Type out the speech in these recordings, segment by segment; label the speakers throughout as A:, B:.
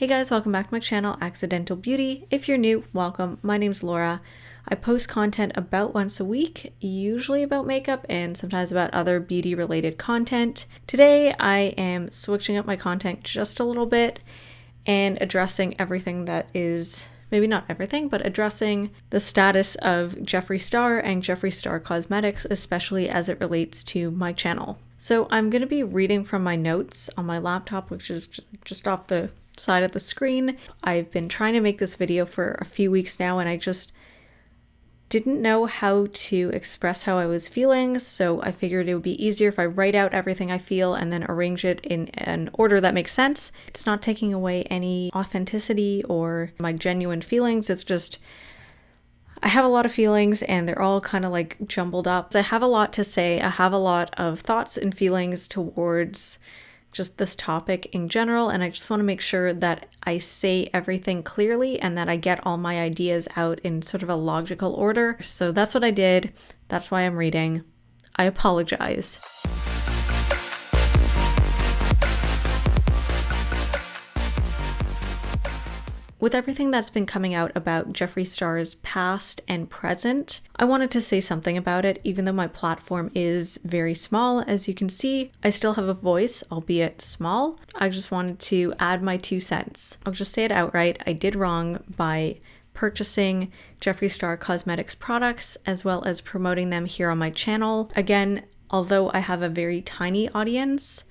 A: Hey guys, welcome back to my channel, Accidental Beauty. If you're new, welcome. My name's Laura. I post content about once a week, usually about makeup and sometimes about other beauty related content. Today I am switching up my content just a little bit and addressing everything that is, maybe not everything, but addressing the status of Jeffree Star and Jeffree Star Cosmetics, especially as it relates to my channel. So I'm going to be reading from my notes on my laptop, which is just off the side of the screen. I've been trying to make this video for a few weeks now and I just didn't know how to express how I was feeling, so I figured it would be easier if I write out everything I feel and then arrange it in an order that makes sense. It's not taking away any authenticity or my genuine feelings, it's just I have a lot of feelings and they're all kind of like jumbled up. I have a lot to say, I have a lot of thoughts and feelings towards just this topic in general, and I just want to make sure that I say everything clearly and that I get all my ideas out in sort of a logical order. So that's what I did. That's why I'm reading. I apologize. With everything that's been coming out about Jeffree Star's past and present, I wanted to say something about it. Even though my platform is very small, as you can see, I still have a voice, albeit small. I just wanted to add my 2 cents. I'll just say it outright. I did wrong by purchasing Jeffree Star Cosmetics products as well as promoting them here on my channel. Again, although I have a very tiny audience,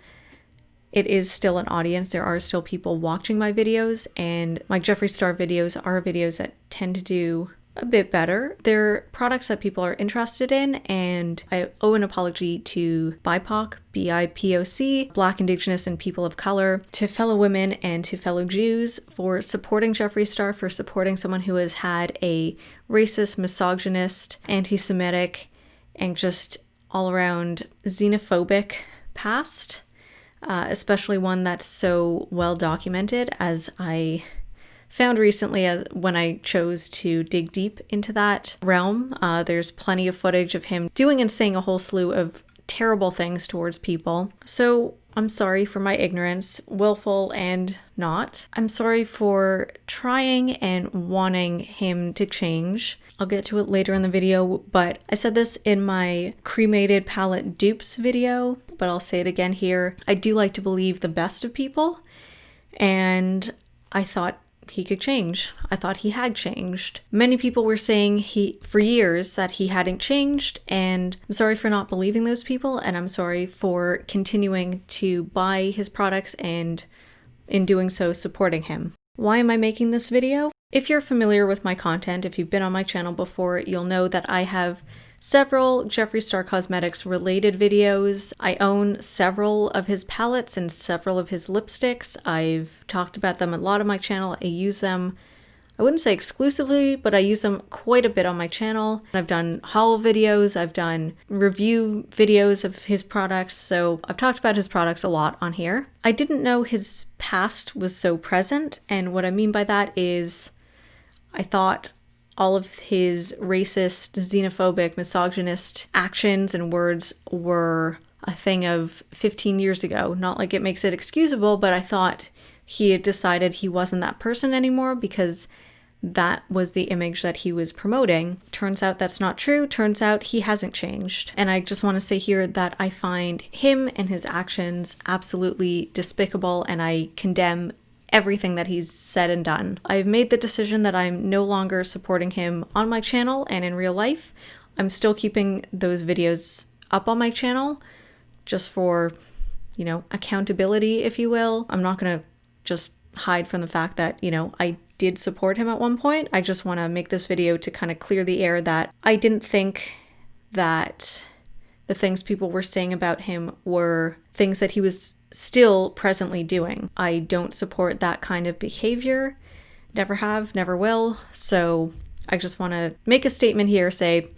A: it is still an audience. There are still people watching my videos, and my Jeffree Star videos are videos that tend to do a bit better. They're products that people are interested in, and I owe an apology to BIPOC, BIPOC, Black, Indigenous, and people of color, to fellow women and to fellow Jews for supporting Jeffree Star, for supporting someone who has had a racist, misogynist, anti-Semitic, and just all around xenophobic past. Especially one that's so well documented, as I found recently when I chose to dig deep into that realm. There's plenty of footage of him doing and saying a whole slew of terrible things towards people. So I'm sorry for my ignorance, willful and not. I'm sorry for trying and wanting him to change. I'll get to it later in the video, but I said this in my cremated palette dupes video, but I'll say it again here. I do like to believe the best of people, and I thought he could change. I thought he had changed. Many people were saying for years that he hadn't changed, and I'm sorry for not believing those people, and I'm sorry for continuing to buy his products and in doing so supporting him. Why am I making this video? If you're familiar with my content, if you've been on my channel before, you'll know that I have several Jeffree Star Cosmetics related videos. I own several of his palettes and several of his lipsticks. I've talked about them a lot on my channel. I use them, I wouldn't say exclusively, but I use them quite a bit on my channel. I've done haul videos, I've done review videos of his products, so I've talked about his products a lot on here. I didn't know his past was so present, and what I mean by that is I thought all of his racist, xenophobic, misogynist actions and words were a thing of 15 years ago. Not like it makes it excusable, but I thought he had decided he wasn't that person anymore because that was the image that he was promoting. Turns out that's not true. Turns out he hasn't changed. And I just want to say here that I find him and his actions absolutely despicable, and I condemn everything that he's said and done. I've made the decision that I'm no longer supporting him on my channel and in real life. I'm still keeping those videos up on my channel just for, you know, accountability, if you will. I'm not gonna just hide from the fact that, you know, I did support him at one point. I just want to make this video to kind of clear the air that I didn't think that the things people were saying about him were things that he was still presently doing. I don't support that kind of behavior. Never have, never will. So I just want to make a statement here, say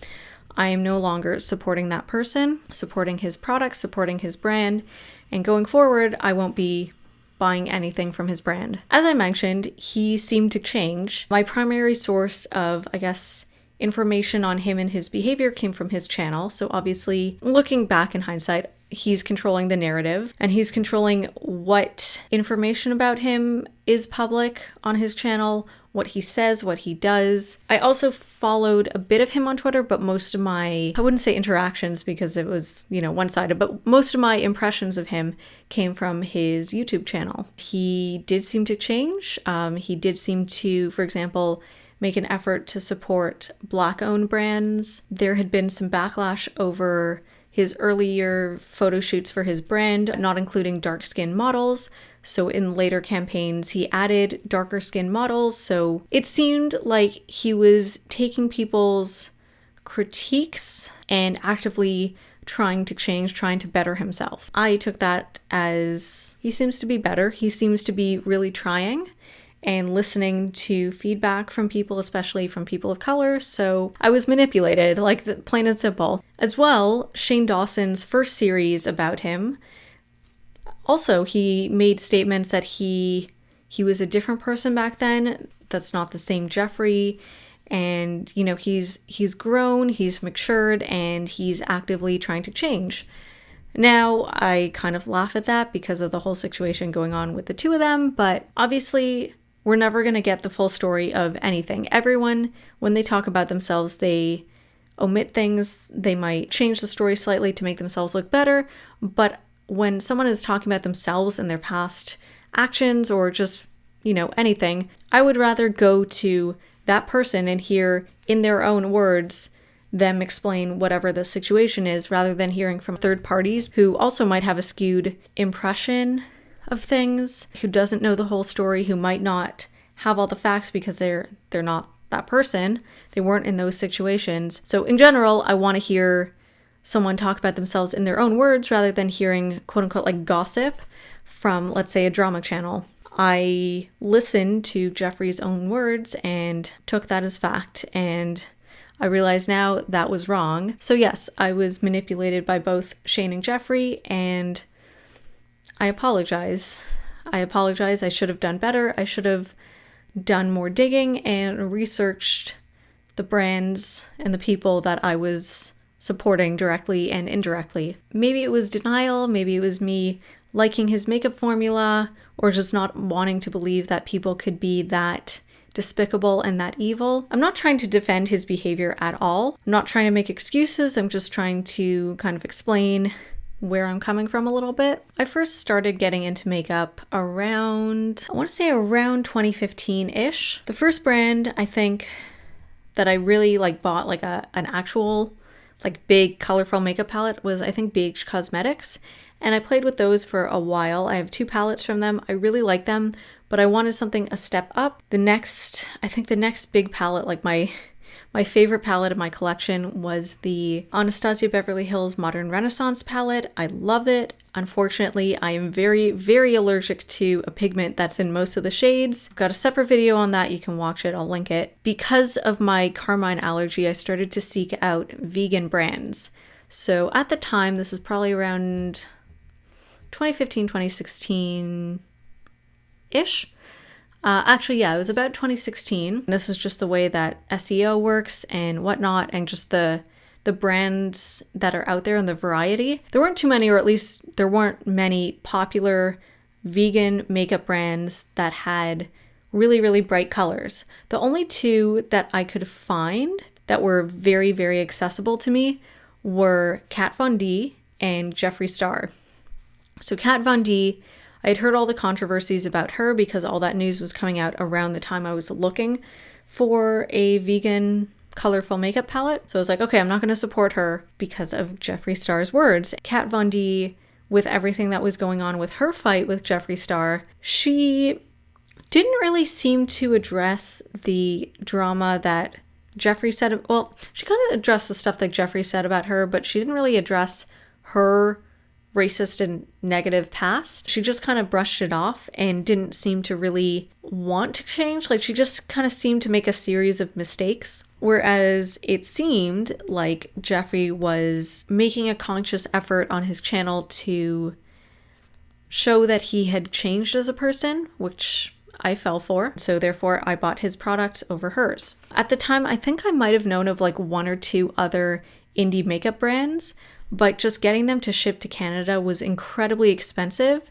A: I am no longer supporting that person, supporting his products, supporting his brand, and going forward, I won't be buying anything from his brand. As I mentioned, he seemed to change. My primary source of, I guess, information on him and his behavior came from his channel. So obviously, looking back in hindsight, he's controlling the narrative and he's controlling what information about him is public on his channel, what he says, what he does. I also followed a bit of him on Twitter, but most of my, I wouldn't say interactions because it was, one-sided, but most of my impressions of him came from his YouTube channel. He did seem to change. He did seem to, for example, make an effort to support Black-owned brands. There had been some backlash over his earlier photo shoots for his brand, not including dark-skinned models. So in later campaigns, he added darker skin models. So it seemed like he was taking people's critiques and actively trying to change, trying to better himself. I took that as he seems to be better. He seems to be really trying and listening to feedback from people, especially from people of color. So I was manipulated, like plain and simple. As well, Shane Dawson's first series about him, also, he made statements that he was a different person back then. That's not the same Jeffree. And, he's grown, he's matured, and he's actively trying to change. Now, I kind of laugh at that because of the whole situation going on with the two of them. But obviously, we're never going to get the full story of anything. Everyone, when they talk about themselves, they omit things. They might change the story slightly to make themselves look better. But when someone is talking about themselves and their past actions or just, anything, I would rather go to that person and hear in their own words them explain whatever the situation is rather than hearing from third parties who also might have a skewed impression of things, who doesn't know the whole story, who might not have all the facts because they're not that person. They weren't in those situations. So in general, I want to hear someone talk about themselves in their own words rather than hearing quote unquote like gossip from, let's say, a drama channel. I listened to Jeffree's own words and took that as fact, and I realize now that was wrong. So yes, I was manipulated by both Shane and Jeffree, and I apologize. I should have done better. I should have done more digging and researched the brands and the people that I was supporting directly and indirectly. Maybe it was denial, maybe it was me liking his makeup formula, or just not wanting to believe that people could be that despicable and that evil. I'm not trying to defend his behavior at all. I'm not trying to make excuses. I'm just trying to kind of explain where I'm coming from a little bit. I first started getting into makeup around 2015-ish. The first brand I think that I really bought an actual big colorful makeup palette was I think BIPOC Cosmetics, and I played with those for a while. I have 2 palettes from them. I really like them, but I wanted something a step up. The next big palette, my favorite palette of my collection was the Anastasia Beverly Hills Modern Renaissance palette. I love it. Unfortunately, I am very, very allergic to a pigment that's in most of the shades. I've got a separate video on that. You can watch it. I'll link it. Because of my carmine allergy, I started to seek out vegan brands. So at the time, this is probably around 2015, 2016-ish. Actually, yeah, it was about 2016. This is just the way that SEO works and whatnot, and just the brands that are out there and the variety. There weren't too many, or at least there weren't many popular vegan makeup brands that had really, really bright colors. The only 2 that I could find that were very, very accessible to me were Kat Von D and Jeffree Star. So Kat Von D, I had heard all the controversies about her because all that news was coming out around the time I was looking for a vegan colorful makeup palette. So I was like, okay, I'm not going to support her because of Jeffree Star's words. Kat Von D, with everything that was going on with her fight with Jeffree Star, she didn't really seem to address the drama that Jeffree said. Well, she kind of addressed the stuff that Jeffree said about her, but she didn't really address her racist and negative past. She just kind of brushed it off and didn't seem to really want to change. She just kind of seemed to make a series of mistakes. Whereas it seemed like Jeffree was making a conscious effort on his channel to show that he had changed as a person, which I fell for. So therefore I bought his products over hers. At the time, I think I might have known of 1 or 2 other indie makeup brands, but just getting them to ship to Canada was incredibly expensive.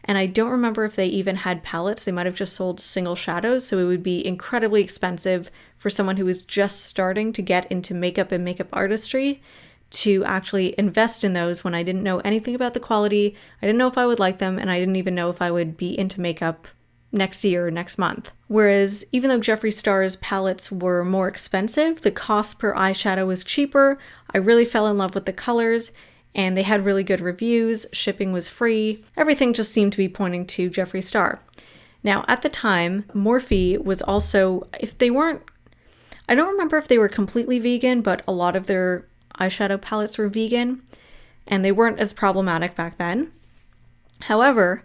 A: And I don't remember if they even had palettes. They might have just sold single shadows, so it would be incredibly expensive for someone who was just starting to get into makeup and makeup artistry to actually invest in those when I didn't know anything about the quality. I didn't know if I would like them, and I didn't even know if I would be into makeup next year or next month. Whereas even though Jeffree Star's palettes were more expensive, the cost per eyeshadow was cheaper. I really fell in love with the colors, and they had really good reviews. Shipping was free. Everything just seemed to be pointing to Jeffree Star. Now, at the time, Morphe was also, I don't remember if they were completely vegan, but a lot of their eyeshadow palettes were vegan, and they weren't as problematic back then. However,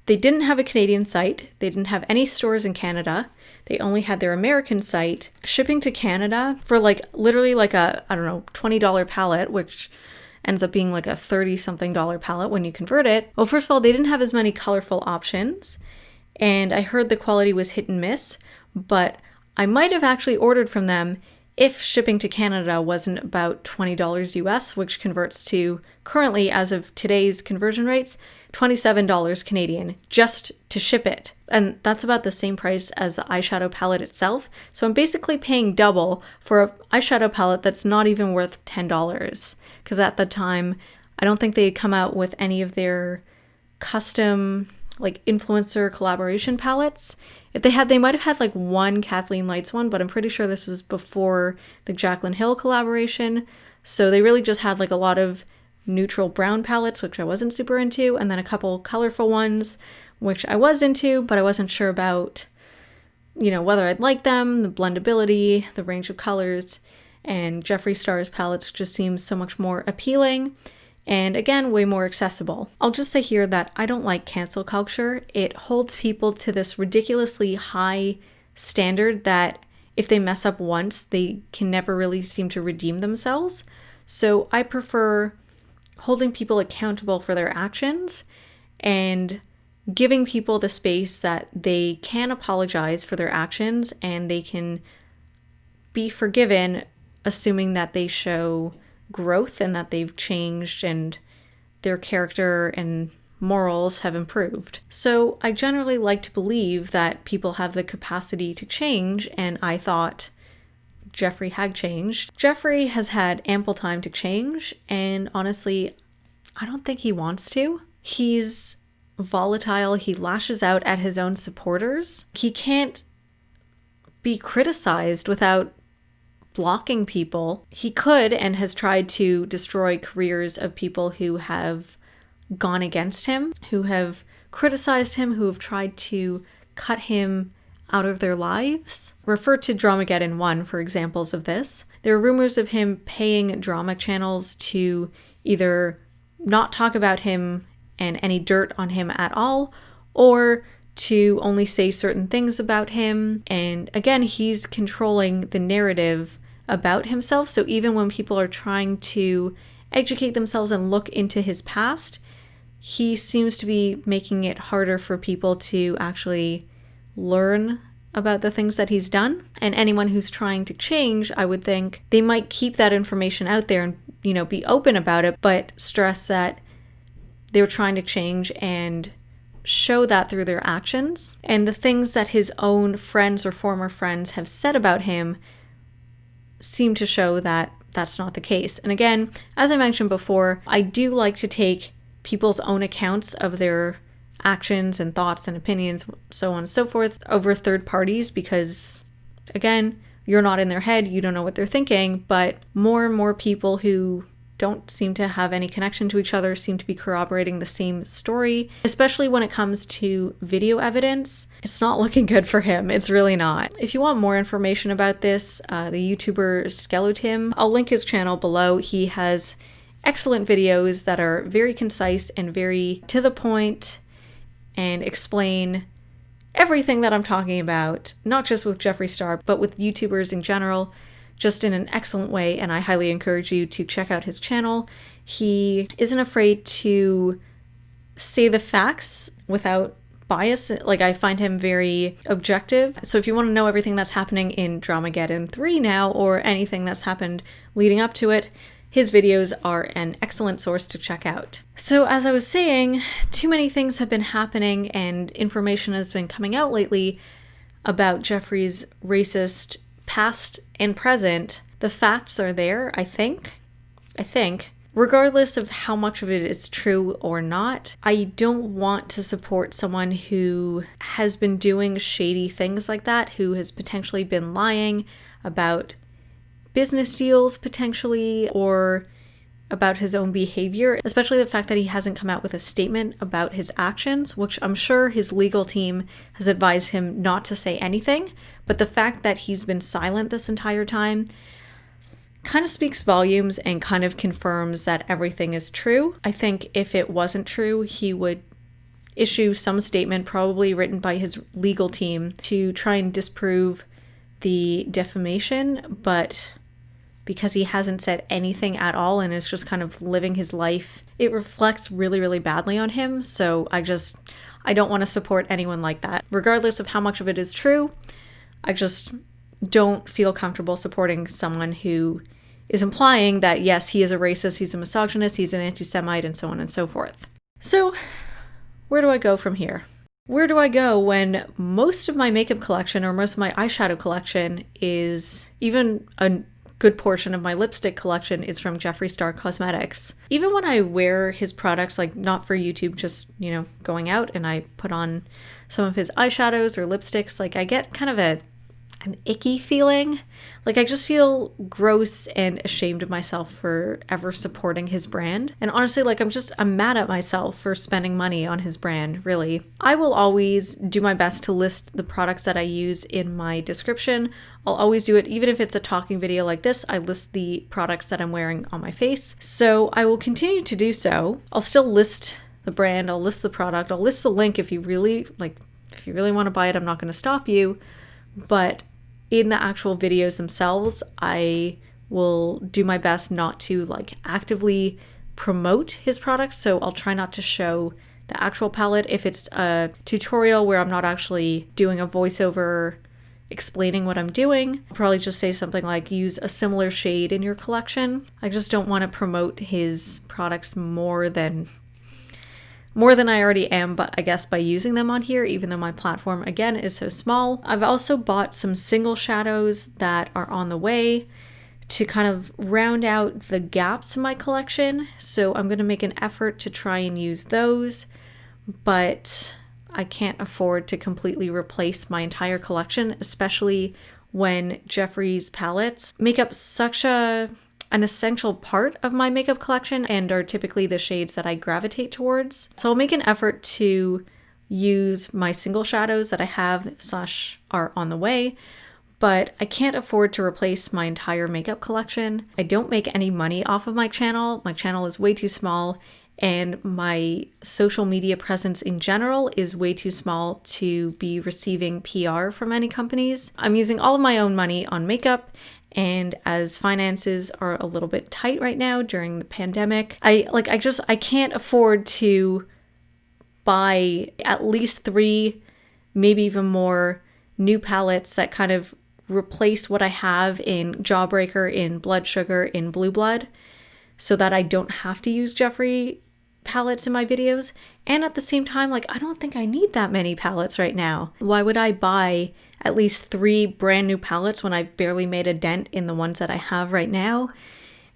A: they didn't have a Canadian site. They didn't have any stores in Canada. They only had their American site. Shipping to Canada for literally a, I don't know, $20 palette, which ends up being like a $30-something palette when you convert it. Well, first of all, they didn't have as many colorful options, and I heard the quality was hit and miss, but I might have actually ordered from them if shipping to Canada wasn't about $20 US, which converts to, currently as of today's conversion rates, $27 Canadian just to ship it. And that's about the same price as the eyeshadow palette itself. So I'm basically paying double for an eyeshadow palette that's not even worth $10. Because at the time, I don't think they had come out with any of their custom influencer collaboration palettes. If they had, they might have had one Kathleen Lights one, but I'm pretty sure this was before the Jaclyn Hill collaboration. So they really just had a lot of neutral brown palettes, which I wasn't super into, and then a couple colorful ones, which I was into, but I wasn't sure about, whether I'd like them, the blendability, the range of colors, and Jeffree Star's palettes just seems so much more appealing. And again, way more accessible. I'll just say here that I don't like cancel culture. It holds people to this ridiculously high standard that if they mess up once, they can never really seem to redeem themselves. So I prefer holding people accountable for their actions and giving people the space that they can apologize for their actions and they can be forgiven, assuming that they show growth and that they've changed and their character and morals have improved. So I generally like to believe that people have the capacity to change, and I thought Jeffree had changed. Jeffree has had ample time to change, and honestly, I don't think he wants to. He's volatile. He lashes out at his own supporters. He can't be criticized without blocking people. He could and has tried to destroy careers of people who have gone against him, who have criticized him, who have tried to cut him out of their lives. Refer to Dramageddon 1 for examples of this. There are rumors of him paying drama channels to either not talk about him and any dirt on him at all, or to only say certain things about him. And again, he's controlling the narrative about himself. So even when people are trying to educate themselves and look into his past, he seems to be making it harder for people to actually learn about the things that he's done. And anyone who's trying to change, I would think they might keep that information out there and, be open about it, but stress that they're trying to change and show that through their actions. And the things that his own friends or former friends have said about him seem to show that that's not the case. And again, as I mentioned before, I do like to take people's own accounts of their actions and thoughts and opinions, so on and so forth, over third parties because, again, you're not in their head, you don't know what they're thinking, but more and more people who don't seem to have any connection to each other seem to be corroborating the same story, especially when it comes to video evidence. It's not looking good for him. It's really not. If you want more information about this, the YouTuber Skeletim, I'll link his channel below. He has excellent videos that are very concise and very to the point and explain everything that I'm talking about, not just with Jeffree Star, but with YouTubers in general, just in an excellent way, and I highly encourage you to check out his channel. He isn't afraid to say the facts without bias. I find him very objective. So if you want to know everything that's happening in Dramageddon 3 now, or anything that's happened leading up to it, his videos are an excellent source to check out. So as I was saying, too many things have been happening and information has been coming out lately about Jeffree's racist past and present. The facts are there, I think. Regardless of how much of it is true or not, I don't want to support someone who has been doing shady things like that, who has potentially been lying about business deals potentially, or about his own behavior, especially the fact that he hasn't come out with a statement about his actions, which I'm sure his legal team has advised him not to say anything. But the fact that he's been silent this entire time kind of speaks volumes and kind of confirms that everything is true. I think if it wasn't true, he would issue some statement, probably written by his legal team, to try and disprove the defamation, but because he hasn't said anything at all and is just kind of living his life, it reflects really, really badly on him. So I don't want to support anyone like that. Regardless of how much of it is true, I just don't feel comfortable supporting someone who is implying that, yes, he is a racist, he's a misogynist, he's an anti-Semite, and so on and so forth. So where do I go from here? Where do I go when most of my makeup collection or most of my eyeshadow collection is, even a good portion of my lipstick collection is from Jeffree Star Cosmetics? Even when I wear his products, like not for YouTube, just, going out and I put on some of his eyeshadows or lipsticks, like I get kind of an icky feeling. Like I just feel gross and ashamed of myself for ever supporting his brand. And honestly, like I'm mad at myself for spending money on his brand, really. I will always do my best to list the products that I use in my description. I'll always do it, even if it's a talking video like this, I list the products that I'm wearing on my face. So I will continue to do so. I'll still list the brand, I'll list the product, I'll list the link if you really want to buy it, I'm not going to stop you. But in the actual videos themselves, I will do my best not to actively promote his products. So I'll try not to show the actual palette. If it's a tutorial where I'm not actually doing a voiceover explaining what I'm doing, I'll probably just say something like, use a similar shade in your collection. I just don't want to promote his products more than I already am, but I guess by using them on here, even though my platform again is so small. I've also bought some single shadows that are on the way to kind of round out the gaps in my collection. So I'm going to make an effort to try and use those, but I can't afford to completely replace my entire collection, especially when Jeffree's palettes make up such an essential part of my makeup collection and are typically the shades that I gravitate towards. So I'll make an effort to use my single shadows that I have / are on the way, but I can't afford to replace my entire makeup collection. I don't make any money off of my channel. My channel is way too small, and my social media presence in general is way too small to be receiving PR from any companies. I'm using all of my own money on makeup, and as finances are a little bit tight right now during the pandemic, I can't afford to buy at least 3, maybe even more new palettes that kind of replace what I have in Jawbreaker, in Blood Sugar, in Blue Blood, so that I don't have to use Jeffree palettes in my videos. And at the same time, I don't think I need that many palettes right now. Why would I buy at least 3 brand new palettes when I've barely made a dent in the ones that I have right now?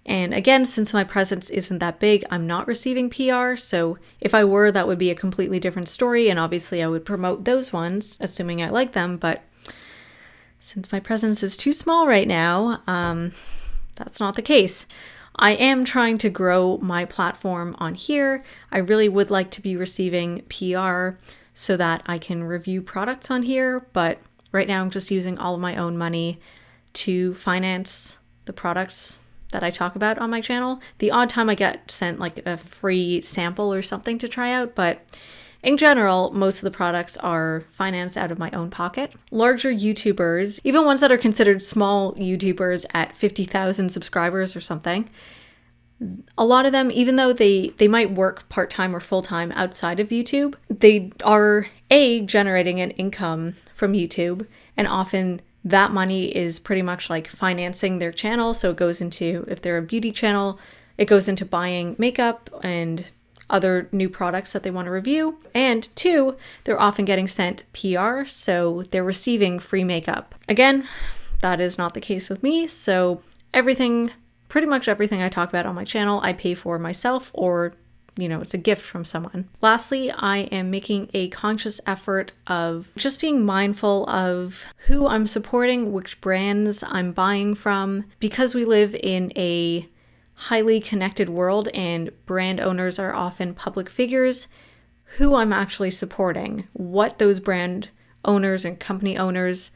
A: And again, since my presence isn't that big, I'm not receiving PR. So if I were, that would be a completely different story. And obviously I would promote those ones, assuming I like them. But since my presence is too small right now, that's not the case. I am trying to grow my platform on here. I really would like to be receiving PR so that I can review products on here, but right now I'm just using all of my own money to finance the products that I talk about on my channel. The odd time I get sent a free sample or something to try out, but in general, most of the products are financed out of my own pocket. Larger YouTubers, even ones that are considered small YouTubers at 50,000 subscribers or something, a lot of them, even though they might work part-time or full-time outside of YouTube, they are generating an income from YouTube, and often that money is pretty much like financing their channel. So it goes into, if they're a beauty channel, it goes into buying makeup and other new products that they want to review. And 2, they're often getting sent PR, so they're receiving free makeup. Again, that is not the case with me. So pretty much everything I talk about on my channel, I pay for myself, or it's a gift from someone. Lastly, I am making a conscious effort of just being mindful of who I'm supporting, which brands I'm buying from, because we live in a highly connected world and brand owners are often public figures, who I'm actually supporting, what those brand owners and company owners,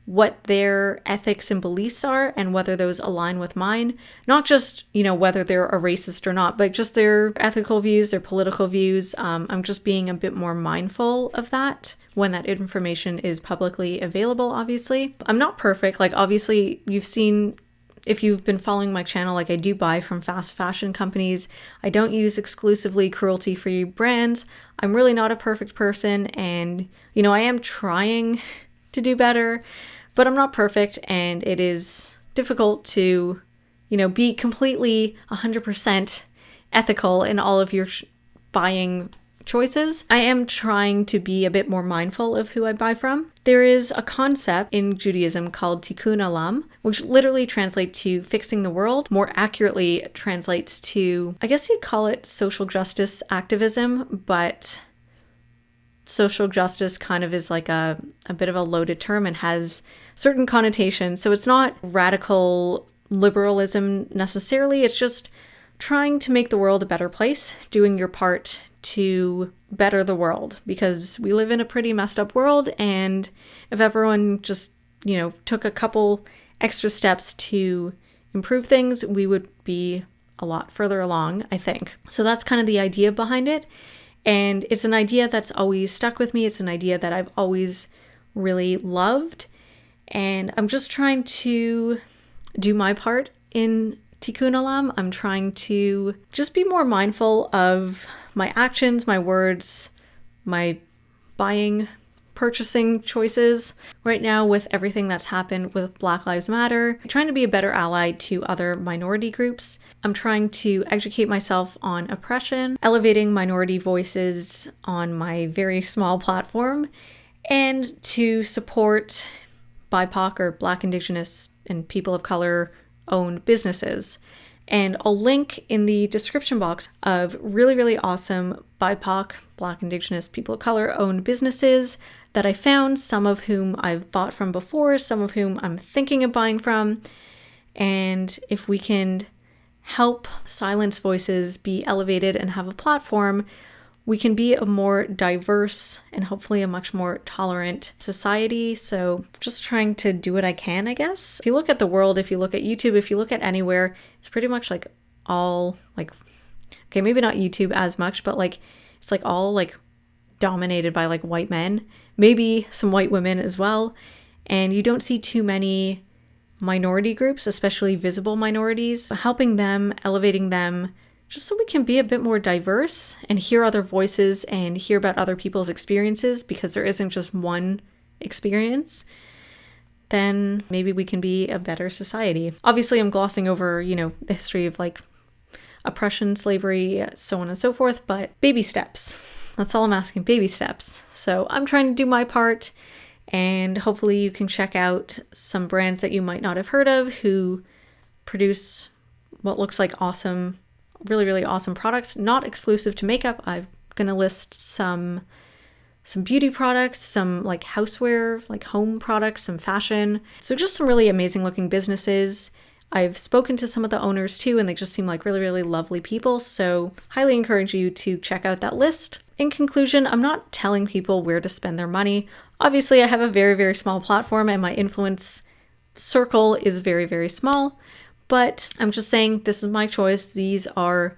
A: what their ethics and beliefs are, and whether those align with mine. Not just, whether they're a racist or not, but just their ethical views, their political views. I'm just being a bit more mindful of that when that information is publicly available, obviously. I'm not perfect. Like, obviously, you've seen, if you've been following my channel, like I do buy from fast fashion companies. I don't use exclusively cruelty-free brands. I'm really not a perfect person, and, I am trying to do better, but I'm not perfect, and it is difficult to, be completely 100% ethical in all of your buying choices. I am trying to be a bit more mindful of who I buy from. There is a concept in Judaism called tikkun olam, which literally translates to fixing the world. More accurately translates to, I guess you'd call it social justice activism, but social justice kind of is like a bit of a loaded term and has certain connotations. So it's not radical liberalism necessarily. It's just trying to make the world a better place, doing your part to better the world, because we live in a pretty messed up world. And if everyone just, took a couple extra steps to improve things, we would be a lot further along, I think. So that's kind of the idea behind it. And it's an idea that's always stuck with me. It's an idea that I've always really loved. And I'm just trying to do my part in tikkun olam. I'm trying to just be more mindful of my actions, my words, my buying, purchasing choices. Right now, with everything that's happened with Black Lives Matter, I'm trying to be a better ally to other minority groups. I'm trying to educate myself on oppression, elevating minority voices on my very small platform, and to support BIPOC or Black, Indigenous, and people of color owned businesses. And I'll link in the description box of really, really awesome BIPOC, Black, Indigenous, people of color owned businesses that I found, some of whom I've bought from before, some of whom I'm thinking of buying from. And if we can help silenced voices be elevated and have a platform, we can be a more diverse and hopefully a much more tolerant society. So just trying to do what I can, I guess. If you look at the world, if you look at YouTube, if you look at anywhere, it's pretty much like all like, okay, maybe not YouTube as much, but like it's like all like dominated by like white men, maybe some white women as well. And you don't see too many minority groups, especially visible minorities, helping them, elevating them, just so we can be a bit more diverse and hear other voices and hear about other people's experiences, because there isn't just one experience. Then maybe we can be a better society. Obviously, I'm glossing over, the history of like oppression, slavery, so on and so forth, but baby steps. That's all I'm asking, baby steps. So I'm trying to do my part, and hopefully you can check out some brands that you might not have heard of who produce what looks like awesome, really, really awesome products, not exclusive to makeup. I'm going to list some beauty products, some like houseware, like home products, some fashion. So just some really amazing looking businesses. I've spoken to some of the owners too, and they just seem like really, really lovely people. So highly encourage you to check out that list. In conclusion, I'm not telling people where to spend their money. Obviously, I have a very, very small platform and my influence circle is very, very small, but I'm just saying this is my choice. These are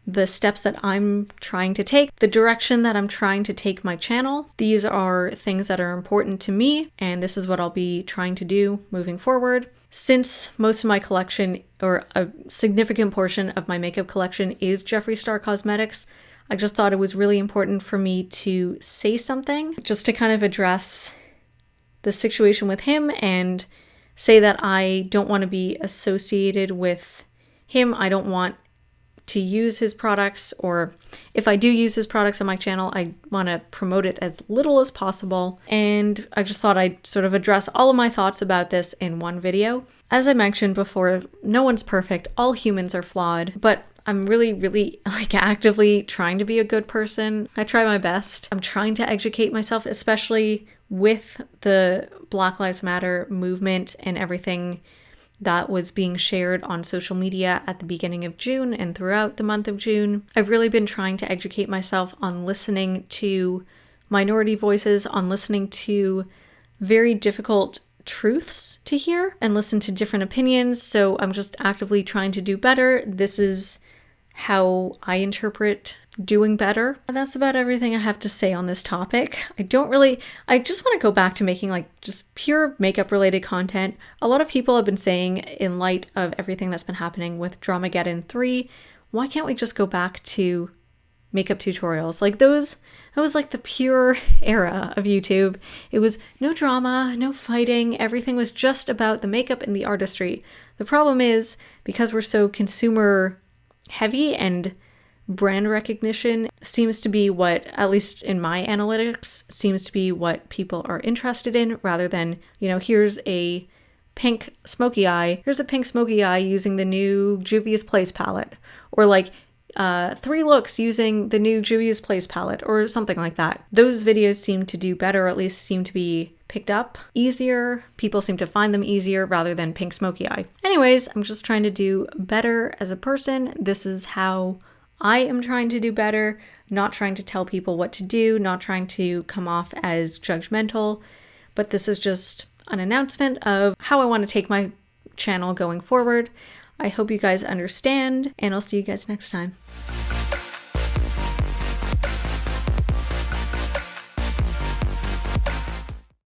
A: the steps that I'm trying to take, the direction that I'm trying to take my channel. These are things that are important to me, and this is what I'll be trying to do moving forward. Since most of my collection, or a significant portion of my makeup collection, is Jeffree Star Cosmetics, I just thought it was really important for me to say something, just to kind of address the situation with him and say that I don't want to be associated with him. I don't want to use his products, or if I do use his products on my channel, I want to promote it as little as possible. And I just thought I'd sort of address all of my thoughts about this in one video. As I mentioned before, no one's perfect. All humans are flawed, but I'm really like actively trying to be a good person. I try my best. I'm trying to educate myself, especially with the Black Lives Matter movement and everything that was being shared on social media at the beginning of June and throughout the month of June. I've really been trying to educate myself on listening to minority voices, on listening to very difficult truths to hear and listen to different opinions. So I'm just actively trying to do better. This is how I interpret doing better. And that's about everything I have to say on this topic. I just want to go back to making like just pure makeup related content. A lot of people have been saying, in light of everything that's been happening with Dramageddon 3, why can't we just go back to makeup tutorials? Like that was like the pure era of YouTube. It was no drama, no fighting. Everything was just about the makeup and the artistry. The problem is, because we're so consumer heavy and brand recognition seems to be what, at least in my analytics, seems to be what people are interested in, rather than, here's a pink smoky eye. Here's a pink smoky eye using the new Juvia's Place palette. Or like 3 looks using the new Juvia's Place palette, or something like that. Those videos seem to do better, or at least seem to be picked up easier. People seem to find them easier rather than pink smoky eye. Anyways, I'm just trying to do better as a person. This is how I am trying to do better, not trying to tell people what to do, not trying to come off as judgmental, but this is just an announcement of how I want to take my channel going forward. I hope you guys understand, and I'll see you guys next time.